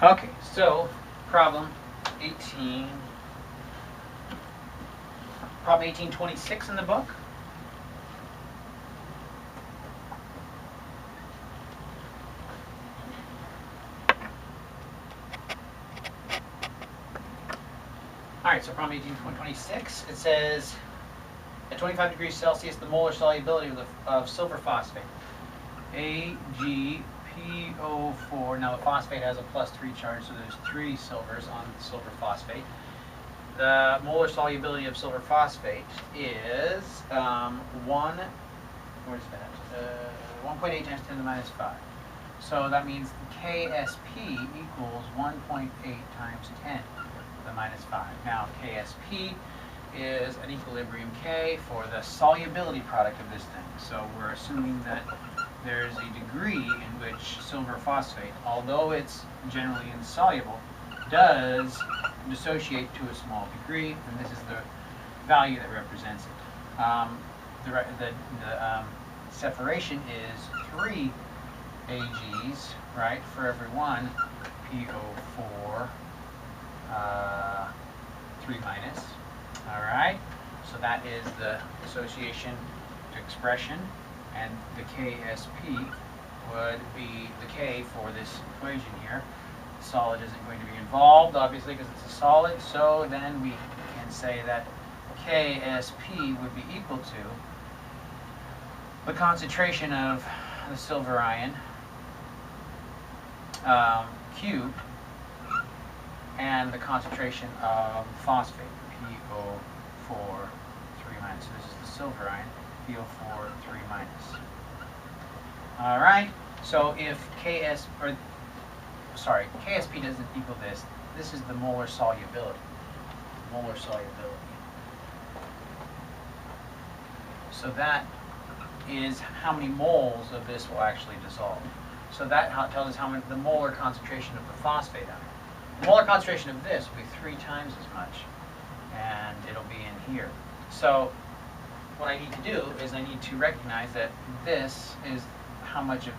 Okay, so problem 18, problem 1826 in the book. All right, so problem 1826, it says at 25 degrees Celsius, the molar solubility of silver phosphate, AgPO4. Now the phosphate has a +3 charge, so there's 3 silvers on the silver phosphate. The molar solubility of silver phosphate is 1.8 times 10 to the minus 5. So that means KSP equals 1.8 times 10 to the minus 5. Now KSP is an equilibrium K for the solubility product of this thing. So we're assuming that there's a degree in which silver phosphate, although it's generally insoluble, does dissociate to a small degree, and this is the value that represents it. The separation is 3 AGs, right, for every one PO4 3 minus. All right, so that is the association expression, and the KSP would be the K for this equation here. The solid isn't going to be involved, obviously, because it's a solid, so then we can say that KSP would be equal to the concentration of the silver ion cubed and the concentration of phosphate, PO4 3 minus. So this is the silver ion, PO4 3 minus. All right, so if KSP doesn't equal this, this is the molar solubility. Molar solubility. So that is how many moles of this will actually dissolve. So that tells us how much the molar concentration of the phosphate ion. The molar concentration of this will be 3 times as much, and it'll be in here. So what I need to do is I need to recognize that this is how much of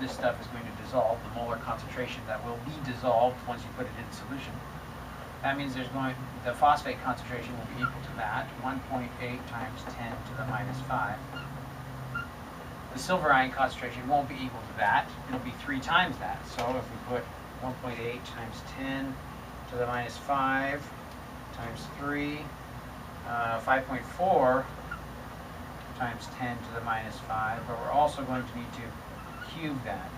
this stuff is going to dissolve, the molar concentration that will be dissolved once you put it in solution. That means the phosphate concentration will be equal to that, 1.8 times 10 to the minus 5. The silver ion concentration won't be equal to that. It'll be 3 times that. So if we put 1.8 times 10 to the minus 5 times 3, 5.4 times 10 to the minus 5, but we're also going to need to cube that.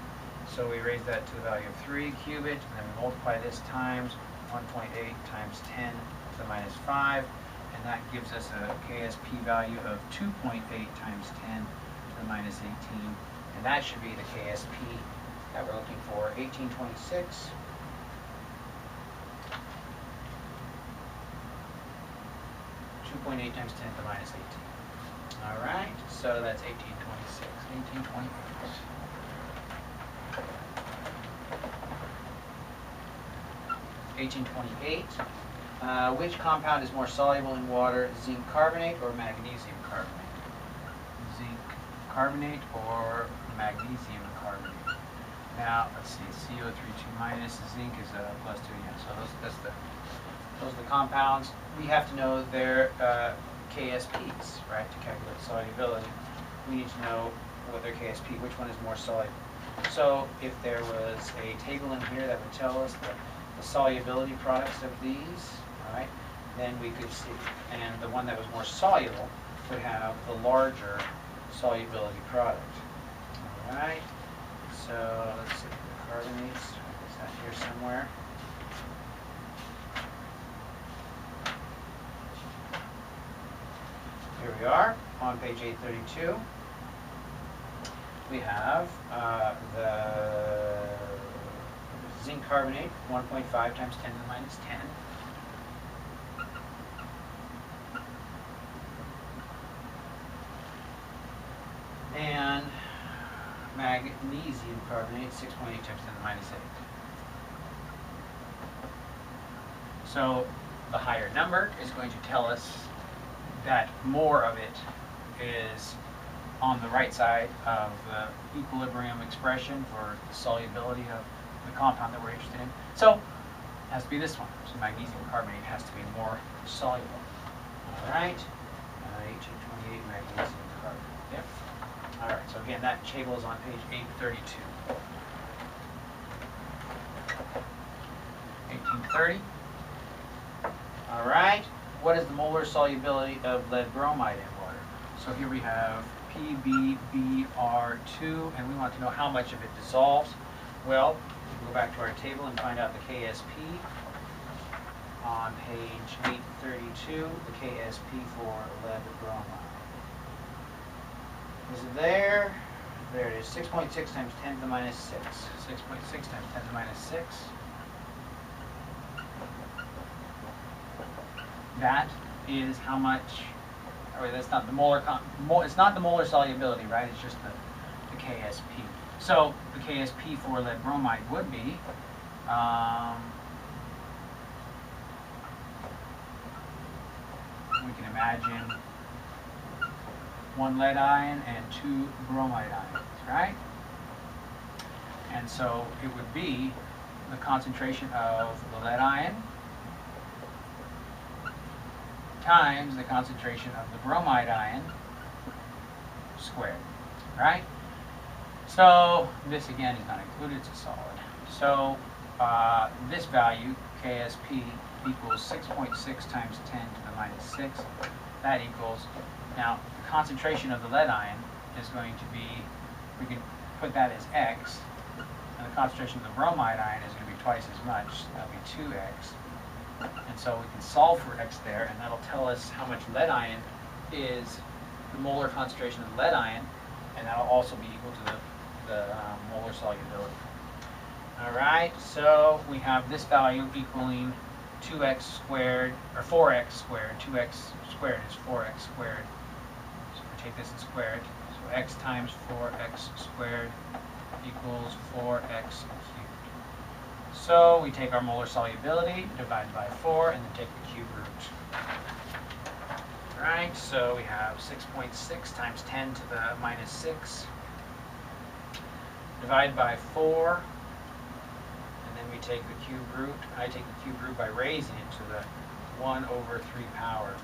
So we raise that to the value of 3, cube it, and then we multiply this times 1.8 times 10 to the minus 5, and that gives us a KSP value of 2.8 times 10 to the minus 18, and that should be the KSP that we're looking for, 1826. .8 times 10 to the minus 18. All right, so that's 1826, 1828. Which compound is more soluble in water, zinc carbonate or magnesium carbonate? Zinc carbonate or magnesium carbonate? Now, let's see, CO3 2 minus, zinc is a +2, yeah, so those are the compounds. We have to know their KSPs, right, to calculate solubility. We need to know what their KSP, which one is more soluble. So if there was a table in here that would tell us the solubility products of these, all right, then we could see, and the one that was more soluble would have the larger solubility product. All right, so let's see, the carbonates, is that here somewhere? Here we are on page 832. We have the zinc carbonate, 1.5 times 10 to the minus 10. And magnesium carbonate, 6.8 times 10 to the minus 8. So the higher number is going to tell us that more of it is on the right side of the equilibrium expression for the solubility of the compound that we're interested in. So it has to be this one. So magnesium carbonate has to be more soluble. All right. 1828 magnesium carbonate. Yep. All right. So again, that table is on page 832. 1830. All right. What is the molar solubility of lead bromide in water? So here we have PbBr2, and we want to know how much of it dissolves. Well, we go back to our table and find out the KSP. On page 832, the KSP for lead bromide. Is it there? There it is, 6.6 times 10 to the minus 6. 6.6 times 10 to the minus 6. That is how much, or that's not the molar, it's not the molar solubility, right? It's just the KSP. So the KSP for lead bromide would be, we can imagine 1 lead ion and 2 bromide ions, right? And so it would be the concentration of the lead ion times the concentration of the bromide ion squared, right? So this again is not included, it's a solid. So this value, KSP, equals 6.6 times 10 to the minus 6. That equals, now the concentration of the lead ion is going to be, we can put that as X, and the concentration of the bromide ion is going to be twice as much, that'll be 2X. And so we can solve for X there, and that'll tell us how much lead ion is the molar concentration of the lead ion, and that'll also be equal to the molar solubility. All right, so we have this value equaling 2x squared, or 4x squared. 2x squared is 4x squared. So we take this and square it. So x times 4x squared equals 4x cubed. So we take our molar solubility, divide by 4, and then take the cube root. All right, so we have 6.6 times 10 to the minus 6. Divide by 4. And then we take the cube root. I take the cube root by raising it to the 1 over 3 power.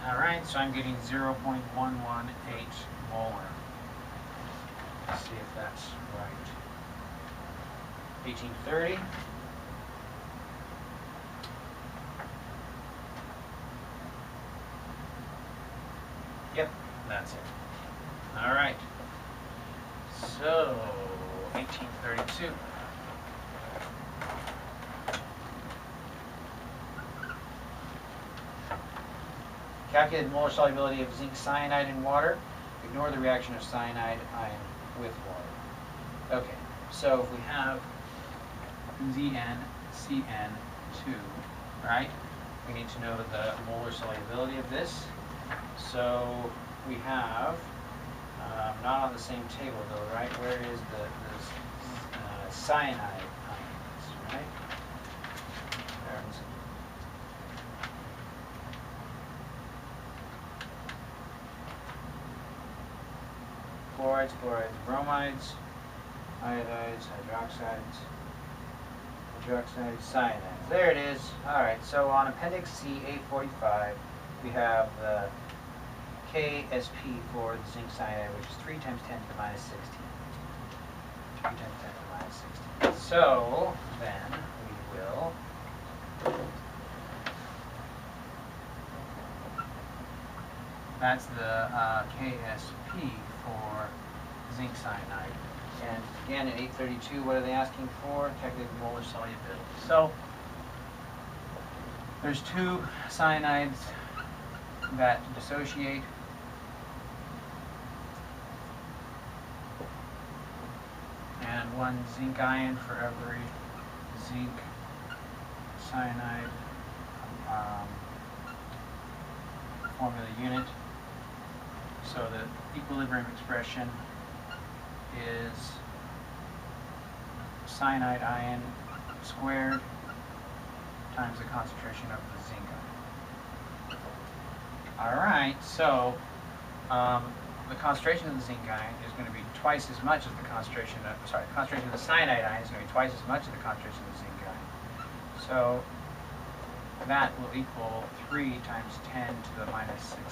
All right, so I'm getting 0.118 molar. Let's see if that's right. 1830. Yep, that's it. All right. So, 1832. Calculate the molar solubility of zinc cyanide in water. Ignore the reaction of cyanide ion with water. Okay, so if we have ZnCN2, right? We need to know the molar solubility of this. So we have, not on the same table though, right? Where is the cyanide ions, right? There's chlorides, bromides, iodides, hydroxides, cyanides. There it is. All right, so on Appendix C, 845, we have the KSP for the zinc cyanide, which is 3 times 10 to the minus 16. 3 times 10 to the minus 16. So then we will that's the KSP for zinc cyanide. And again, at 832, what are they asking for? Calculate the molar solubility. So there's 2 cyanides that dissociate. And 1 zinc ion for every zinc cyanide formula unit. So the equilibrium expression is cyanide ion squared times the concentration of the zinc ion. All right, so the concentration of the zinc ion is going to be twice as much as the concentration of, the concentration of the cyanide ion is going to be twice as much as the concentration of the zinc ion. So that will equal 3 times 10 to the minus 16.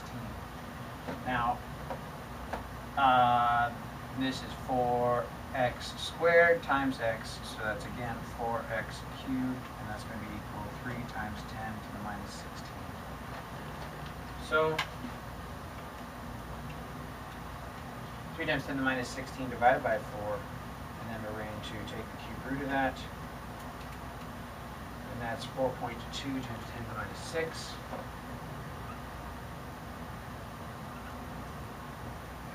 Now, this is 4x squared times x, so that's again 4x cubed, and that's going to be equal 3 times 10 to the minus 16. So 3 times 10 to the minus 16 divided by 4, and then we're going to take the cube root of that, and that's 4.2 times 10 to the minus 6.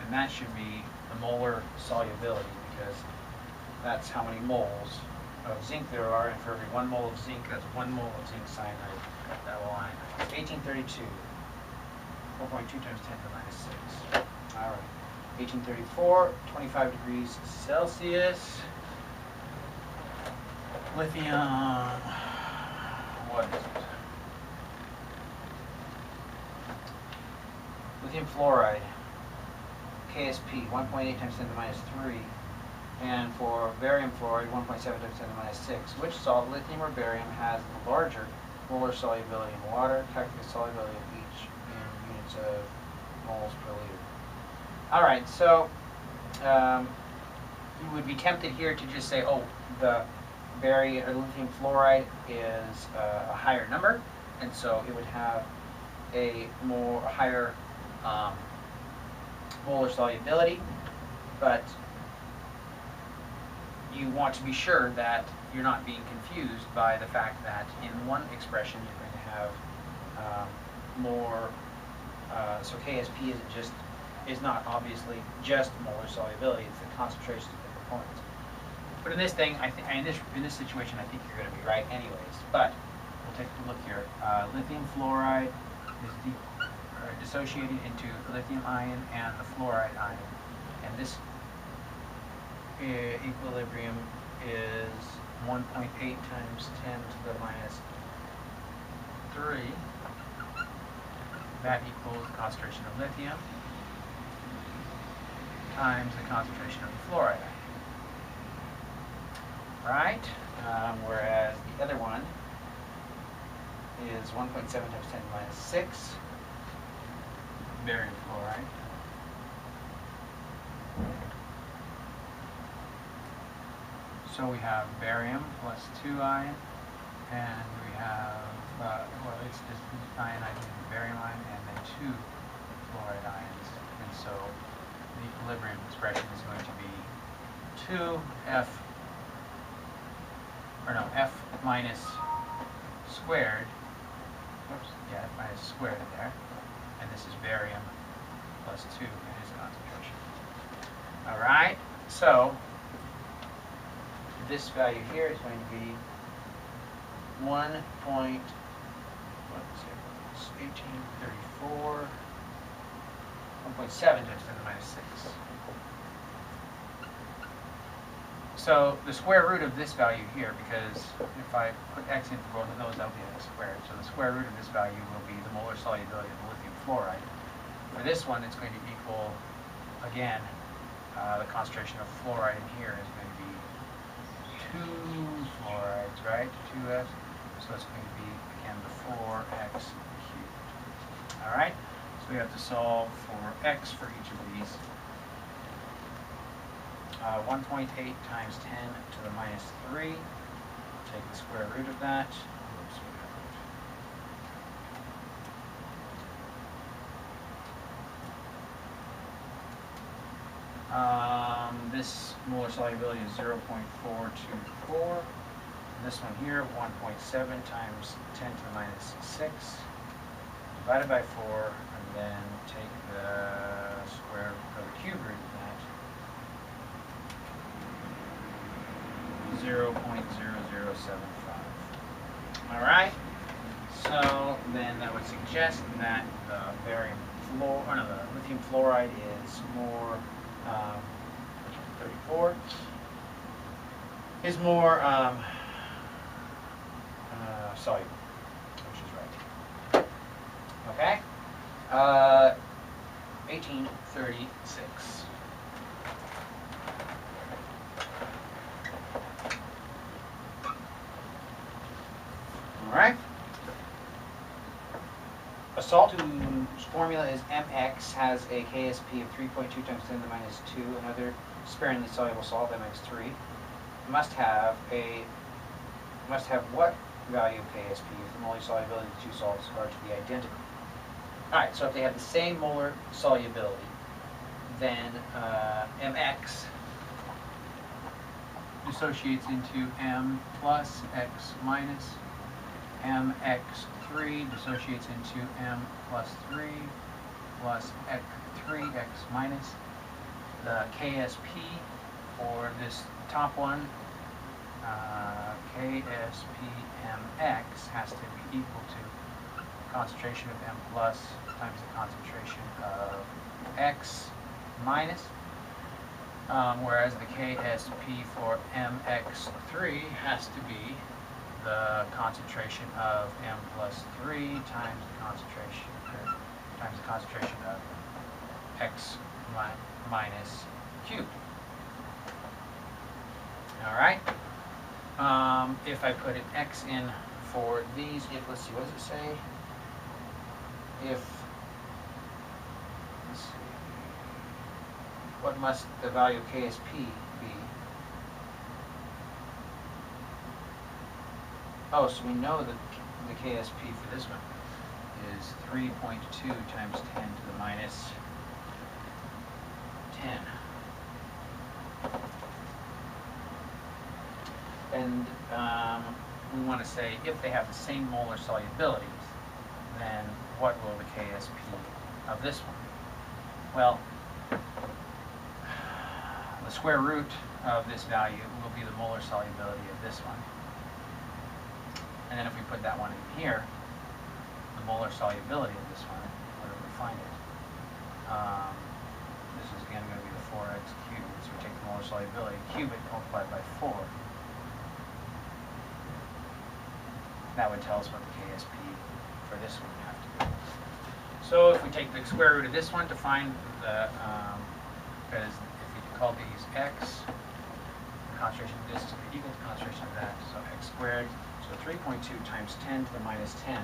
And that should be the molar solubility, because that's how many moles of zinc there are, and for every 1 mole of zinc, that's 1 mole of zinc cyanide that will ionize. 1832, 4.2 times 10 to the minus 6. All right. 1834, 25 degrees Celsius. Lithium, what is it? Lithium fluoride, KSP, 1.8 times 10 to the minus 3. And for barium fluoride, 1.7 times 10 to the minus 6. Which salt, lithium or barium, has the larger molar solubility in water? Calculate the solubility of each in units of moles per liter. All right, so you would be tempted here to just say, oh, the barium or lithium fluoride is a higher number, and so it would have a higher molar solubility, but you want to be sure that you're not being confused by the fact that in one expression you're going to have more, so KSP is not obviously just molar solubility, it's the concentration of the components. But in this thing, in this situation, I think you're going to be right anyways. But we'll take a look here. Lithium fluoride is dissociated into lithium ion and the fluoride ion, and this equilibrium is 1.8 times 10 to the minus 3. That equals the concentration of lithium times the concentration of the fluoride ion. Right? Whereas the other one is 1.7 times 10 to the minus 6, barium fluoride. So we have barium plus 2 ion, and we have, well, it's just ionizing the barium ion and then 2 fluoride ions. And so the equilibrium expression is going to be 2F minus squared, F minus squared there, and this is barium plus 2 in its concentration. All right, so this value here is going to be 1834, 1.7 times 10 to the minus 6. So the square root of this value here, because if I put x in for both of those, that will be x squared. So the square root of this value will be the molar solubility of the lithium fluoride. For this one, it's going to equal, again, the concentration of fluoride in here is going to be 2 fluorides, right? 2F. So it's going to be, again, the 4x cubed. All right? So we have to solve for x for each of these. 1.8 times 10 to the minus 3. Take the square root of that. Oops, this molar solubility is 0.424. This one here, 1.7 times 10 to the minus 6, divided by 4, and then take the square or the cube root of that. 0.0075. All right. So then that would suggest that the the lithium fluoride is more 34 is more soluble, which is right. Okay. 1836. All right. A salt whose formula is mx has a KSP of 3.2 times 10 to the minus 2. Another sparingly soluble salt, mx3, must have what value of KSP if the molar solubility of the two salts are to be identical? All right, so if they have the same molar solubility, then mx dissociates into m plus x minus. mx3 dissociates into m plus 3 plus x3x minus. The KSP for this top one, KSPMX, has to be equal to concentration of m plus times the concentration of x minus. Whereas the KSP for mx3 has to be the concentration of m plus 3 times the concentration of x minus cubed. All right. If I put an x in for these, let's see, what does it say? Let's see, what must the value of KSP be? Oh, so we know that the KSP for this one is 3.2 times 10 to the minus 10. And we want to say if they have the same molar solubilities, then what will the KSP of this one? Well, the square root of this value will be the molar solubility of this one. And then if we put that one in here, the molar solubility of this one, where do we find it? This is again going to be the 4x cubed. So we take the molar solubility, cube it, multiplied by 4. That would tell us what the KSP for this one would have to be. So if we take the square root of this one to find the, because if we call these x, the concentration of this is going to be equal to the concentration of that, so x squared. So 3.2 times 10 to the minus 10.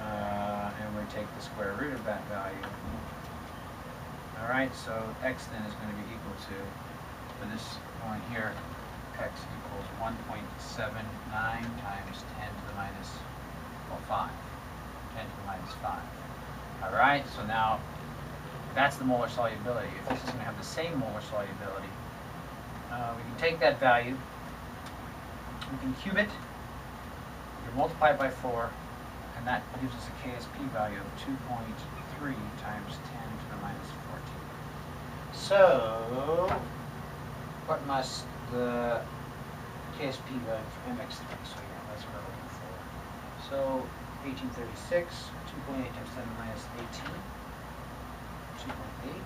And we take the square root of that value. All right, so x then is going to be equal to, for this one here, x equals 1.79 times 10 to the minus, well, 5. 10 to the minus 5. All right, so now that's the molar solubility. If this is going to have the same molar solubility, we can take that value, we can cube it, we can multiply it by 4, and that gives us a KSP value of 2.3 times 10 to the minus 14. So, what must the KSP value for mx3? So yeah, that's what we're looking for. So 1836, 2.8 times 10 to the minus 18, 2.8.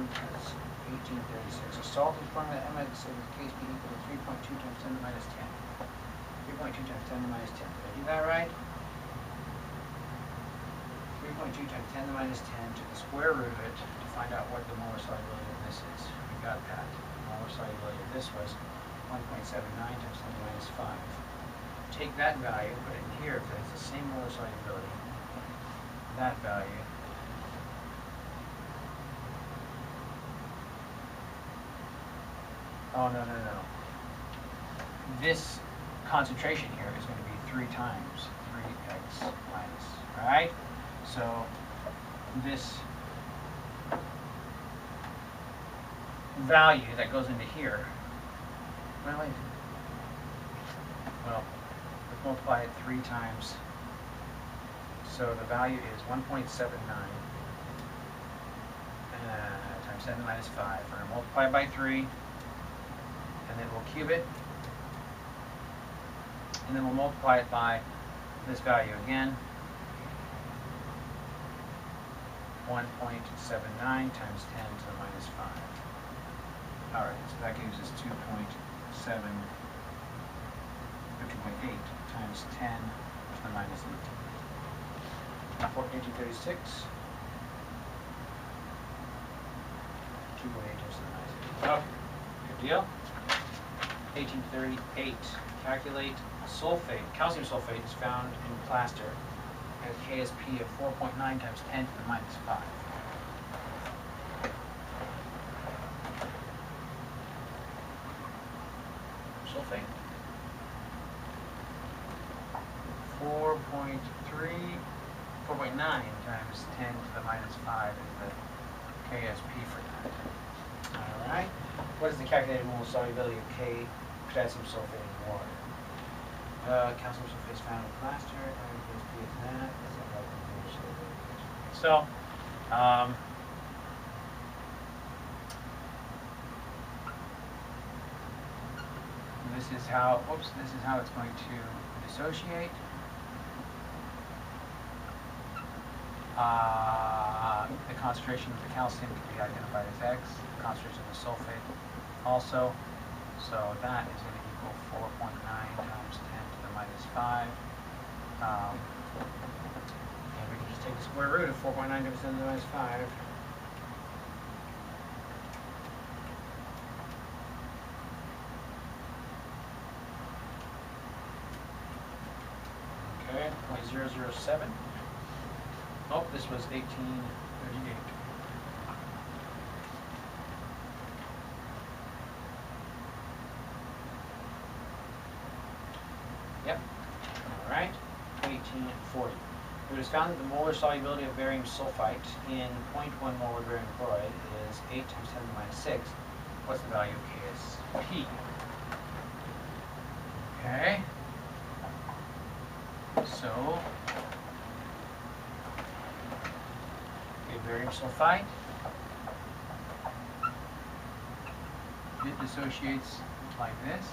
That's 1836. A salt is formula mx of the KSP equal to 3.2 times 10 to the minus 10. 3.2 times 10 to the minus 10. Did I do that right? 3.2 times 10 to the minus 10 to the square root of it to find out what the molar solubility of this is. We got that. The molar solubility of this was 1.79 times 10 to the minus 5. Take that value, put it in here if it's the same molar solubility. That value. Oh, no. This concentration here is going to be 3 times 3x minus, all right? So this value that goes into here, well, let's multiply it 3 times. So the value is 1.79 times 10 to the minus 5. We're going to multiply it by 3, and then we'll cube it. And then we'll multiply it by this value again. 1.79 times 10 to the minus 5. All right, so that gives us 2.8 times 10 to the minus 18. 1836. 2.8 times 10 to the minus 8. Okay, good deal. 1838. Calculate sulfate. Calcium sulfate is found in plaster at KSP of 4.9 times 10 to the minus 5. Sulfate. 4.9 times 10 to the minus 5 is the KSP for that. Alright. What is the calculated mole solubility of K potassium sulfate in water? Calcium sulfate is found in plaster. KSP is that. So, this is how it's going to dissociate. The concentration of the calcium can be identified as X, the concentration of the sulfate also. So that is going to equal 4.9 times 10 to the minus 5. And we can just take the square root of 4.9 times 10 to the minus 5. Okay, 0.007. Oh, this was 1838. Yep. All right. 1840. It was found that the molar solubility of barium sulfite in 0.1 molar barium chloride is 8 times 10 to the minus 6. What's the value of KSP? Okay. So, barium sulfite, it dissociates like this.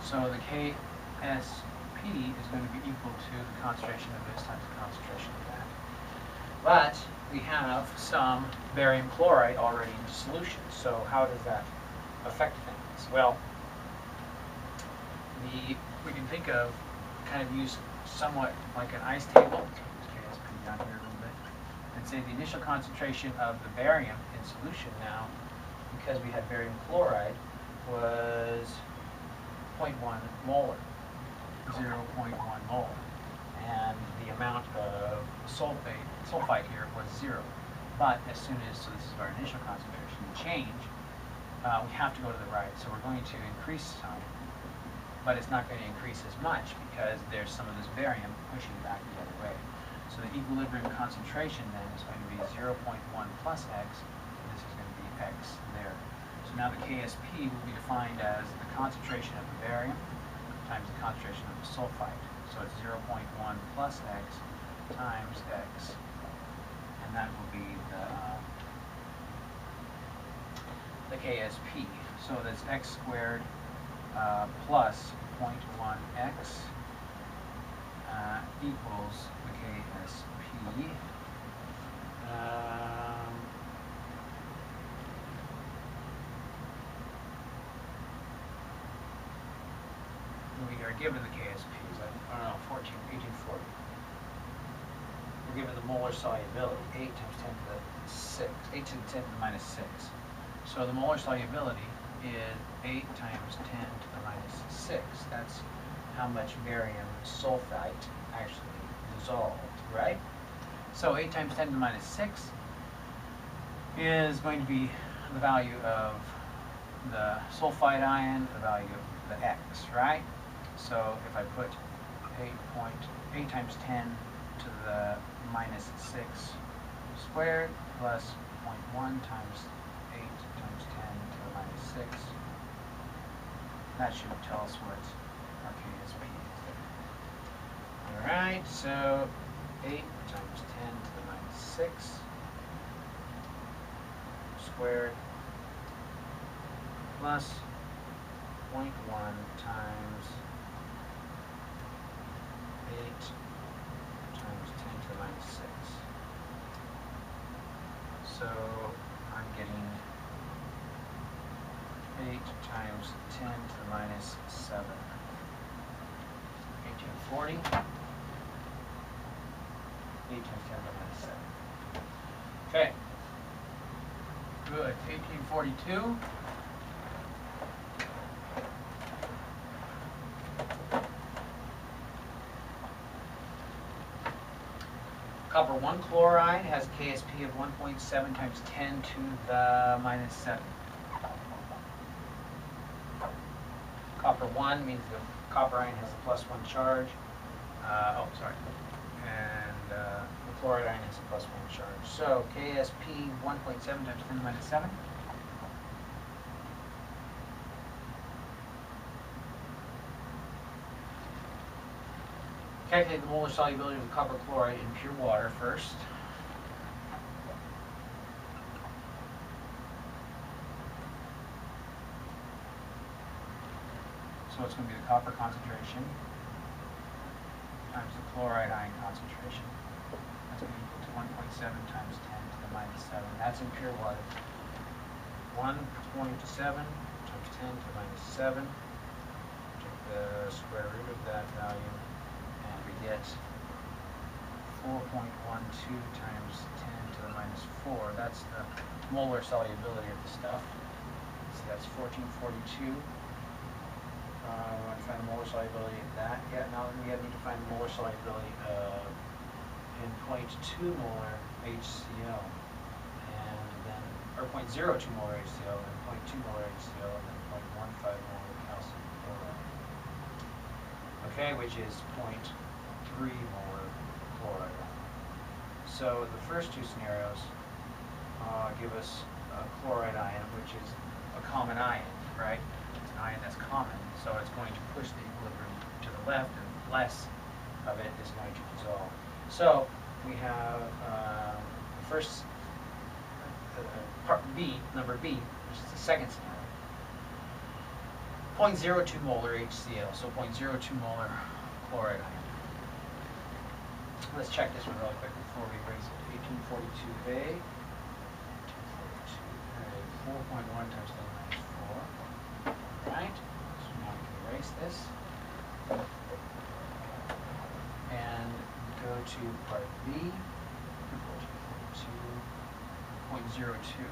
So the KSP is going to be equal to the concentration of this times the concentration of that. But we have some barium chloride already in solution. So how does that affect things? Well, we can think of, kind of use somewhat like an ice table. Let's put KSP down here a little bit. And say the initial concentration of the barium in solution now, because we had barium chloride, was 0.1 molar, 0.1 molar. And the amount of sulfite here was 0. But as soon as, so this is our initial concentration, change, we have to go to the right. So we're going to increase some, but it's not going to increase as much because there's some of this barium pushing back the other way. So the equilibrium concentration then is going to be 0.1 plus X, and this is going to be X there. So now the KSP will be defined as the concentration of the barium times the concentration of the sulfite. So it's 0.1 plus X times X, and that will be the KSP. So that's X squared plus 0.1x equals the KSP. We are given the KSPs, I don't know, 1840. We're given the molar solubility, 8 times 10 to the 6, 8 to the 10 to the minus 6. So the molar solubility is 8 times 10 to the minus 6. That's how much barium sulfite actually dissolved, right? So 8 times 10 to the minus 6 is going to be the value of the sulfite ion, the value of the X, right? So if I put 8 times 10 to the minus 6 squared plus 0.1 times 8 times 10 to the minus 6, that should tell us what our KSP is. Alright, so 8 times 10 to the minus 6 squared plus 0.1 times 8 times 10 to the minus 6. So I'm getting 8 times 10 to the minus 7. 1840. 8 times 10 to the minus 7. Okay. Good. 1842. Copper 1 chloride has a KSP of 1.7 times 10 to the minus 7. Copper 1 means the copper ion has a +1 charge. And the chloride ion has a +1 charge. So KSP 1.7 times 10 to the minus 7. Calculate the molar solubility of the copper chloride in pure water first. So it's going to be the copper concentration times the chloride ion concentration. That's going to be equal to 1.7 times 10 to the minus 7. That's in pure water. 1.7 times 10 to the minus 7. Take the square root of that value. We get 4.12 times 10 to the minus 4. That's the molar solubility of the stuff. So that's 1442. We want to find the molar solubility of that. Yeah, now we need to find the molar solubility in 0.2 molar HCl, and then, or 0.02 molar HCl, and 0.2 molar HCl, and then 0.15 molar calcium chloride. Okay, which is 0.3 molar chloride. So the first two scenarios give us a chloride ion, which is a common ion, right? It's an ion that's common, so it's going to push the equilibrium to the left, and less of it is going to dissolve. So we have the first part B, number B, which is the second scenario. 0.02 molar HCl, so 0.02 molar chloride ion. Let's check this one real quick before we erase it. 1842A. 4.1 times 10 minus 4. Right? So now we can erase this. And go to part B. 1442.02.